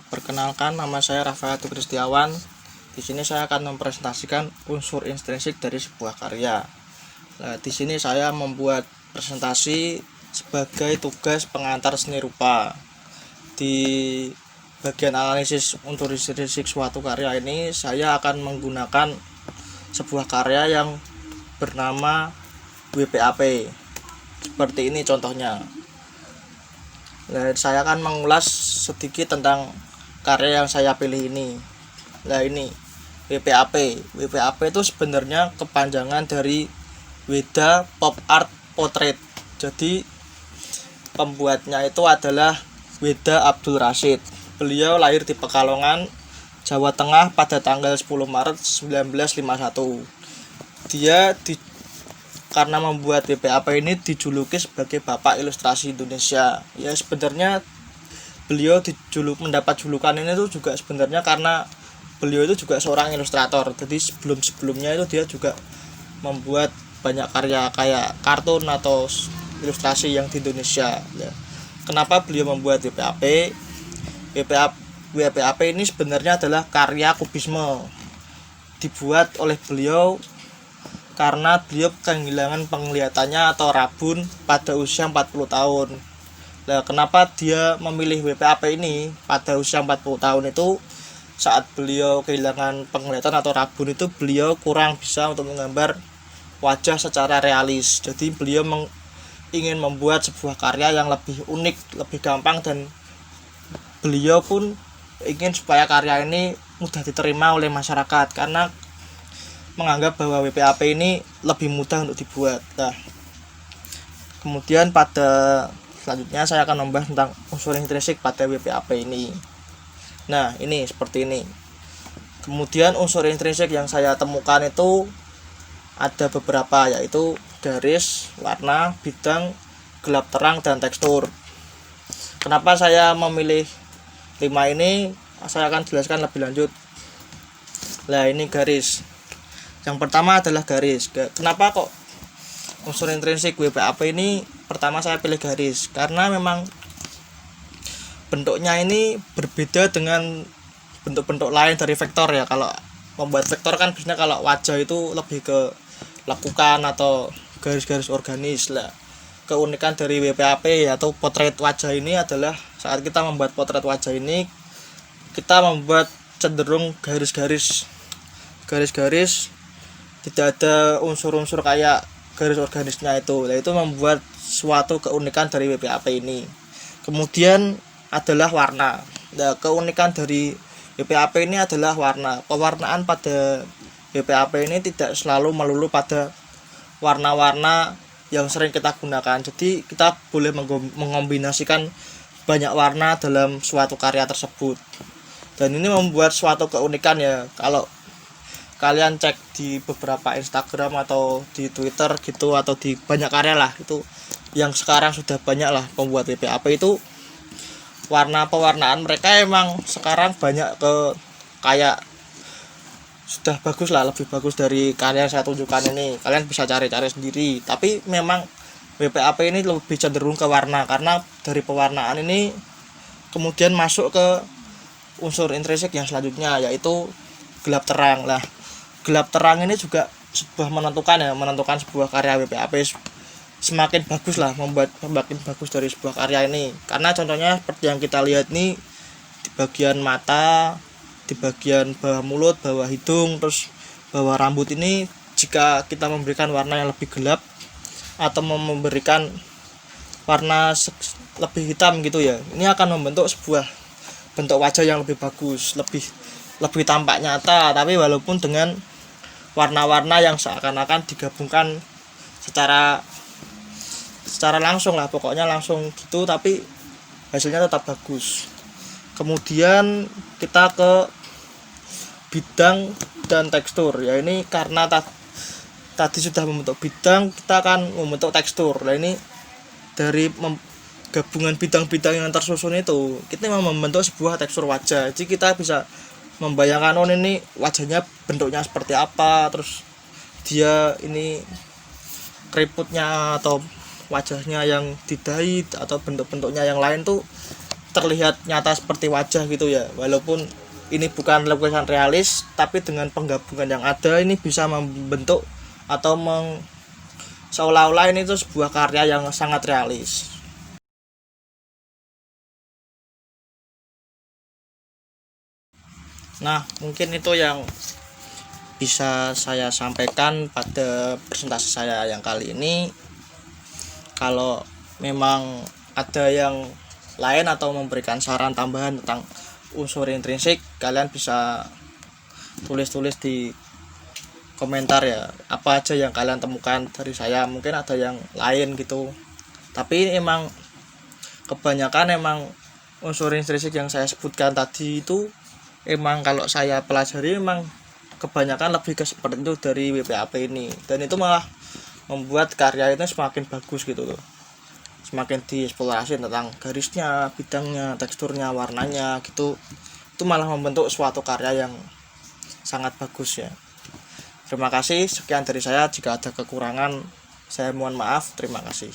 Perkenalkan, nama saya Rafael Kristiawan. Di sini saya akan mempresentasikan unsur intrinsik dari sebuah karya. Nah, di sini saya membuat presentasi sebagai tugas pengantar seni rupa. Di bagian analisis unsur intrinsik suatu karya ini, saya akan menggunakan sebuah karya yang bernama WPAP. Seperti ini contohnya. Nah, saya akan mengulas sedikit tentang karya yang saya pilih ini. Nah, ini WPAP. WPAP itu sebenarnya kepanjangan dari Weda Pop Art Portrait. Jadi pembuatnya itu adalah Weda Abdul Rashid. Beliau lahir di Pekalongan, Jawa Tengah pada tanggal 10 Maret 1951. Karena membuat WPAP ini dijuluki sebagai Bapak Ilustrasi Indonesia. Ya, sebenarnya beliau mendapat julukan ini tuh juga sebenarnya karena beliau itu juga seorang ilustrator. Jadi sebelumnya itu dia juga membuat banyak karya kayak kartun atau ilustrasi yang di Indonesia. Ya. Kenapa beliau membuat WPAP? WPAP ini sebenarnya adalah karya kubisme, dibuat oleh beliau karena beliau kehilangan penglihatannya atau rabun pada usia 40 tahun. Nah, kenapa dia memilih WPAP ini pada usia 40 tahun itu? Saat beliau kehilangan penglihatan atau rabun itu, beliau kurang bisa untuk menggambar wajah secara realis. Jadi beliau ingin membuat sebuah karya yang lebih unik, lebih gampang, dan beliau pun ingin supaya karya ini mudah diterima oleh masyarakat karena menganggap bahwa WPAP ini lebih mudah untuk dibuat. Nah, kemudian pada selanjutnya saya akan membahas tentang unsur intrinsik pada WPAP ini. Nah, ini seperti ini. Kemudian unsur intrinsik yang saya temukan itu ada beberapa, yaitu garis, warna, bidang, gelap terang, dan tekstur. Kenapa saya memilih 5 ini? Saya akan jelaskan lebih lanjut. Nah, ini garis. Yang pertama adalah garis. Kenapa kok unsur intrinsik WPAP ini pertama saya pilih garis? Karena memang bentuknya ini berbeda dengan bentuk-bentuk lain dari vektor ya. Kalau membuat vektor kan biasanya kalau wajah itu lebih ke lekukan atau garis-garis organis lah. Keunikan dari WPAP atau potret wajah ini adalah saat kita membuat potret wajah ini, kita membuat cenderung garis-garis, tidak ada unsur-unsur kayak garis organisnya itu. Nah, itu membuat suatu keunikan dari WPAP ini. Kemudian adalah warna. Nah, keunikan dari WPAP ini adalah warna. Pewarnaan pada WPAP ini tidak selalu melulu pada warna-warna yang sering kita gunakan. Jadi kita boleh mengombinasikan banyak warna dalam suatu karya tersebut. Dan ini membuat suatu keunikan ya. Kalau kalian cek di beberapa Instagram atau di Twitter gitu, atau di banyak karya lah, itu yang sekarang sudah banyak lah pembuat WPAP itu, pewarnaan mereka emang sekarang banyak kayak sudah bagus lah, lebih bagus dari karya yang saya tunjukkan ini. Kalian bisa cari-cari sendiri. Tapi memang WPAP ini lebih cenderung ke warna, karena dari pewarnaan ini kemudian masuk ke unsur intrinsik yang selanjutnya, yaitu gelap terang lah. Gelap terang ini juga menentukan sebuah karya WPAP semakin bagus lah, membuat semakin bagus dari sebuah karya ini. Karena contohnya seperti yang kita lihat nih, di bagian mata, di bagian bawah mulut, bawah hidung, terus bawah rambut ini, jika kita memberikan warna yang lebih gelap atau memberikan warna lebih hitam gitu ya, ini akan membentuk sebuah bentuk wajah yang lebih bagus, lebih tampak nyata, tapi walaupun dengan warna-warna yang seakan-akan digabungkan secara langsung lah, pokoknya langsung gitu, tapi hasilnya tetap bagus. Kemudian kita ke bidang dan tekstur. Ya, ini karena tadi sudah membentuk bidang, kita akan membentuk tekstur. Nah, ini dari gabungan bidang-bidang yang tersusun itu, kita membentuk sebuah tekstur wajah. Jadi kita bisa membayangkan, oh ini wajahnya bentuknya seperti apa, terus dia ini keriputnya atau wajahnya yang didait atau bentuk-bentuknya yang lain tuh terlihat nyata seperti wajah gitu ya. Walaupun ini bukan lukisan realis, tapi dengan penggabungan yang ada ini bisa membentuk atau seolah-olah ini tuh sebuah karya yang sangat realis. Nah, mungkin itu yang bisa saya sampaikan pada presentasi saya yang kali ini. Kalau memang ada yang lain atau memberikan saran tambahan tentang unsur intrinsik, kalian bisa tulis-tulis di komentar ya, apa aja yang kalian temukan dari saya. Mungkin ada yang lain gitu, tapi emang kebanyakan emang unsur intrinsik yang saya sebutkan tadi itu emang kalau saya pelajari emang kebanyakan lebih ke seperti itu dari WPAP ini, dan itu malah membuat karya itu semakin bagus gitu loh. Semakin dieksplorasi tentang garisnya, bidangnya, teksturnya, warnanya gitu, itu malah membentuk suatu karya yang sangat bagus ya. Terima kasih, sekian dari saya. Jika ada kekurangan saya mohon maaf. Terima kasih.